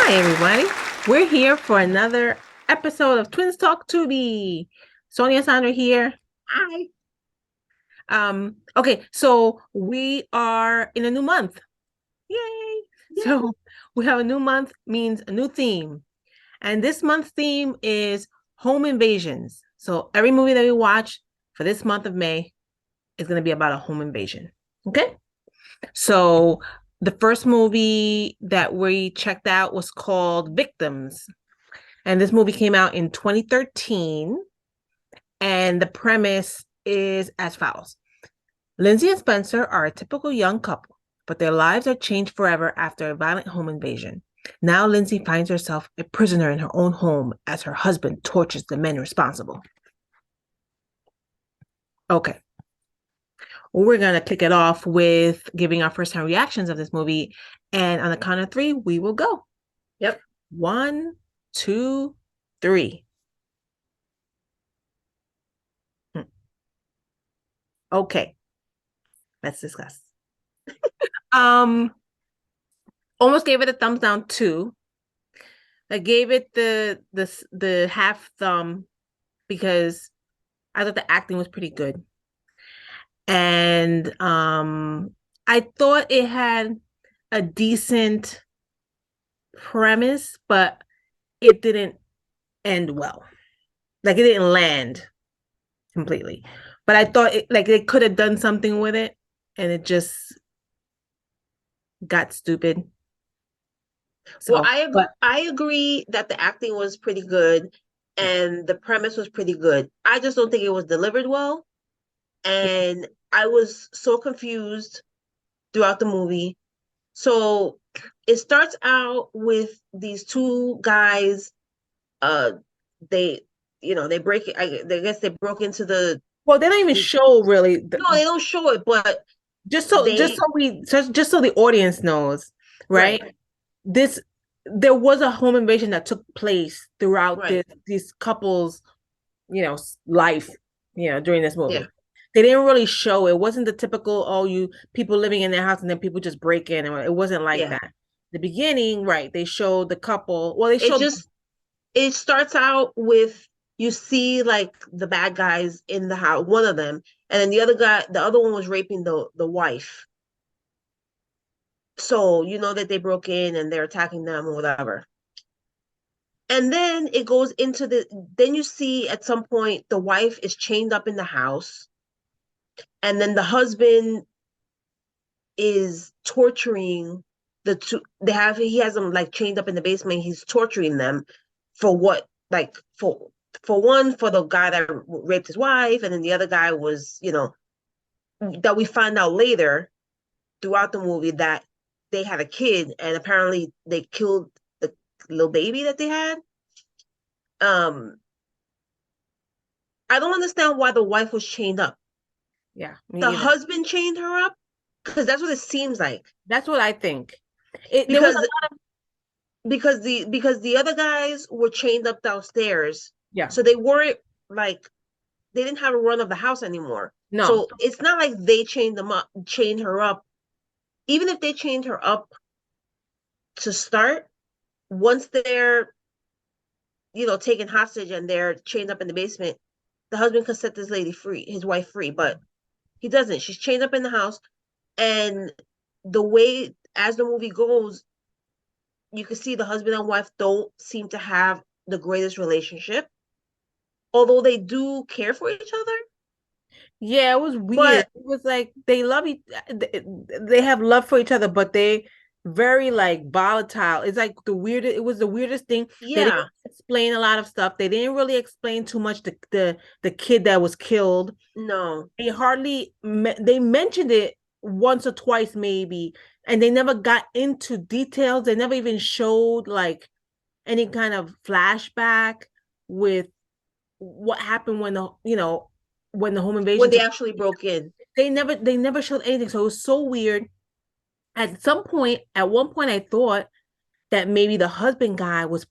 Hi, everybody. We're here for another episode of Twins Talk Tubi. Sonia Sandra here. Hi. Okay, so we are in a new month. Yay! Yeah. So we have a new month, means a new theme. And this month's theme is home invasions. So every movie that we watch for this month of May is going to be about a home invasion. Okay? So the first movie that we checked out was called Victims. And this movie came out in 2013. And the premise is as follows: Lindsay and Spencer are a typical young couple, but their lives are changed forever after a violent home invasion. Now Lindsay finds herself a prisoner in her own home as her husband tortures the men responsible. Okay. Well, we're going to kick it off with giving our first time reactions of this movie. And on the count of three, we will go. Yep. One, two, three. Okay. Let's discuss. Um, Almost gave it a thumbs down too. I gave it the half thumb because I thought the acting was pretty good. And I thought it had a decent premise, but it didn't end well. Like it didn't land completely. But I thought they could have done something with it and it just got stupid. Well, So, but I agree that the acting was pretty good and the premise was pretty good. I just don't think it was delivered well. And I was so confused throughout the movie. So it starts out with these two guys. Uh, they, they break it. I guess they broke into the. well, they don't even show really No, they don't show it, but just they. so we just so the audience knows, right? Right, This There was a home invasion that took place throughout right. these couples, life, during this Yeah, movie. They didn't really show it. Wasn't the typical, oh, you people living in their house and then people just break in, and it wasn't like yeah. that. The beginning, right? They showed the couple. Well, they It showed just it starts out with you see like the bad guys in the house, one of them, and then the other one was raping the wife. So you know that they broke in and they're attacking them or whatever. And then it goes into then you see at some point the wife is chained up in the house, and then the husband is torturing the two. He has them like chained up in the basement. He's torturing them for what, like for one, for the guy that raped his wife, and then the other guy was, that we find out later throughout the movie that they had a kid, and apparently they killed the little baby that they had. Um, I don't understand why the wife was chained up. yeah, The me either. husband chained her up because that's what it seems like. That's what I think. There was Because a because the other guys were chained up downstairs, yeah, so they weren't like they didn't have a run of the house anymore. no, So it's not like they chained her up. Even if they chained her up to start, once they're taken hostage and they're chained up in the basement, the husband could set this lady free, his wife free, but he doesn't. She's chained up in the house, and the way as the movie goes, you can see the husband and wife don't seem to have the greatest relationship, although they do care for each other. yeah, it was weird. But It was like they love each, they have love for each other, but they very like volatile. It's like it was the weirdest thing. They didn't yeah, explain a lot of stuff. They didn't really explain too much the kid that was killed. no, They mentioned it once or twice maybe, and they never got into details. They never even showed like any kind of flashback with what happened when the home when invasion they took. actually broke in. They never showed anything, so it was so weird. At one point I thought that maybe the husband guy was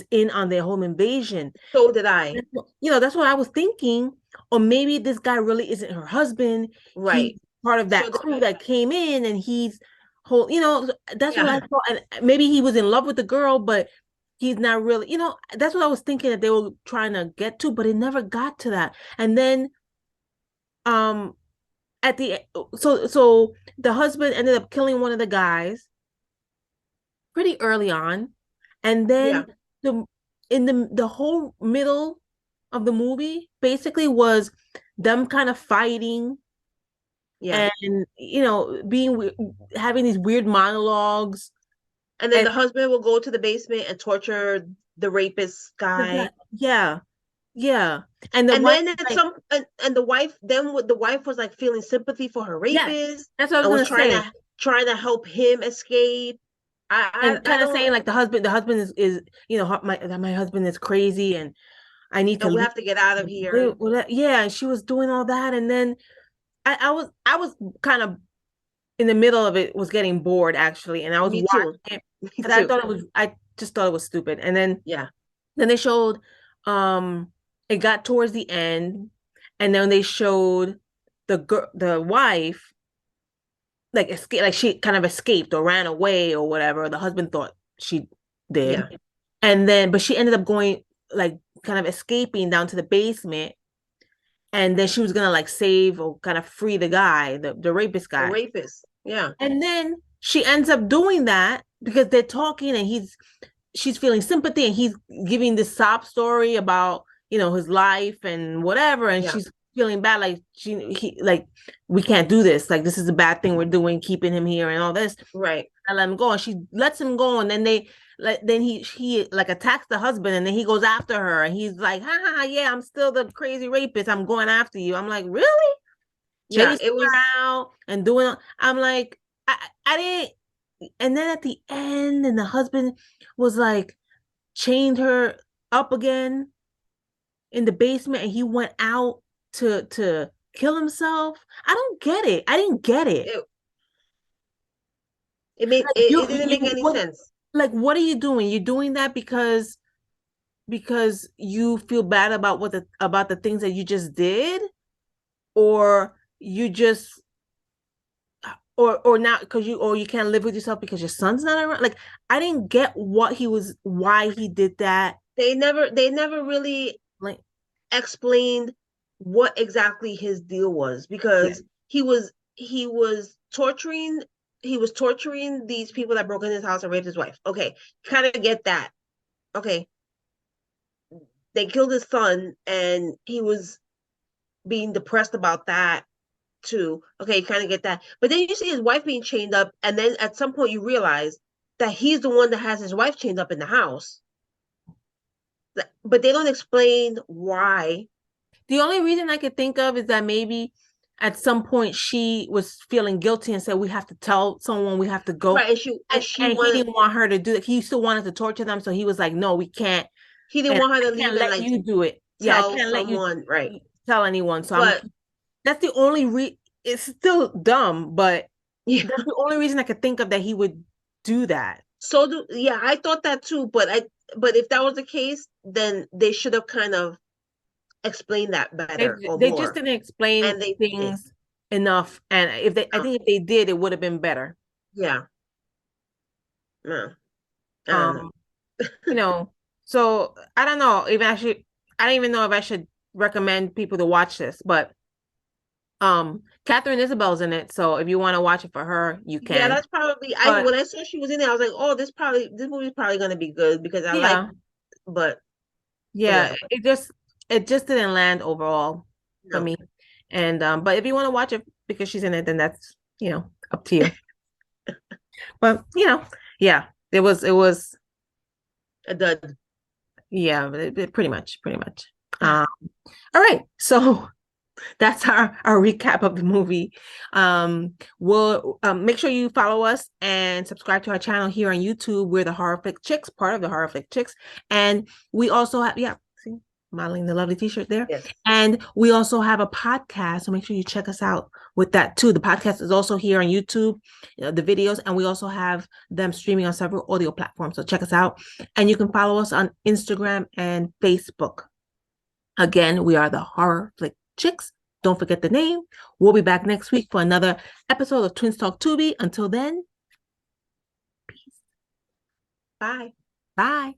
in on their home invasion. So did I. That's what I was thinking. Or maybe this guy really isn't her husband. He's Right. part of So that did crew I. that came in and he's whole, that's what I Yeah. thought. And maybe he was in love with the girl, but he's not really, that's what I was thinking that they were trying to get to, but it never got to that. And then um at the so the husband ended up killing one of the guys pretty early on. And then Yeah. the in the whole middle of the movie basically was them kind of fighting Yeah. and being having these weird monologues. And then And the husband will go to the basement and torture the rapist the guy, guy. yeah, yeah. And the And wife then is at like, some and the wife then the wife was like feeling sympathy for her yes, rapist that's what I was and was gonna say. trying to help him escape. And I kind of saying don't, like the husband is my husband is crazy and I need to and we leave. have to get out of here. Yeah, and she was doing all that, and then I was kind of in the middle of it, was getting bored actually, and I was Me watching too. it Me because too. I just thought it was stupid. And Yeah. then they showed um it got towards the end, and then they showed the wife like escape, like she kind of escaped or ran away or whatever. The husband thought she did, Yeah. and then but she ended up going, like, kind of escaping down to the basement, and then she was gonna like save or kind of free the guy, the rapist The guy. rapist. Yeah. And then she ends up doing that because they're talking, and she's feeling sympathy, and he's giving this sob story about, his life and whatever, and Yeah. she's feeling bad, like he like, we can't do this, like this is a bad thing we're doing, keeping him here and all this. Right. I let him go, and she lets him go, and then he like attacks the husband, and then he goes after her, and he's like, ha ha, yeah, I'm still the crazy rapist, I'm going after you. I'm like, really? Yeah. Chasing It her was out and doing, I'm like, I didn't. And then at the end, and the husband was like chained her up again in the basement, and he went out to kill himself. I don't get it. I didn't get it. it. It didn't make any What, sense. like, what are you doing? You're doing that because you feel bad about the things that you just did, or you just or not because you can't live with yourself because your son's not around. Like, I didn't get why he did that. They never really Like, explained what exactly his deal was, yeah, because he was torturing these people that broke in his house and raped his wife. Okay, kind of get that. Okay, they killed his son and he was being depressed about that too. Okay, kind of get that. But then you see his wife being chained up, and then at some point you realize that he's the one that has his wife chained up in the house. But they don't explain why. the only reason I could think of is that maybe at some point she was feeling guilty and said, we have to tell someone, we have to go. Right, and she And he wanted didn't want her to do it. He still wanted to torture them, so he was like, no, we can't. he didn't And want her I to can't leave and let like you do it. Yeah, I tell can't let you someone, right? tell anyone. So But that's the only it's still dumb, but yeah, that's the only reason I could think of that he would do that. so do yeah, I thought that too. But if that was the case, then they should have kind of explained that better or They just more. didn't explain And they didn't. things enough, and I No. think if they did, it would have been better. Yeah. No. I don't know. Um, you know, so I don't know if I don't even know if I should recommend people to watch this, but Catherine Isabel's in it, so if you want to watch it for her, you Yeah, can. that's probably I But when I saw she was in there, I was like, oh, this movie's probably gonna be good because I like, yeah, but yeah, whatever. it just didn't land overall for No. me. And but if you want to watch it because she's in it, then that's, up to you. But yeah, it was A dud. yeah, pretty much. All All right, so that's our recap of the movie. We'll make sure you follow us and subscribe to our channel here on YouTube. We're the Horror Flick Chicks, part of the Horror Flick Chicks, and we also have, yeah, see, modeling the lovely T-shirt there, Yes. and we also have a podcast. So make sure you check us out with that too. The podcast is also here on YouTube, the videos, and we also have them streaming on several audio platforms. So check us out, and you can follow us on Instagram and Facebook. Again, we are the Horror Flick Chicks. Don't forget the name. We'll be back next week for another episode of Twins Talk Tubi. Until then, Bye. Bye.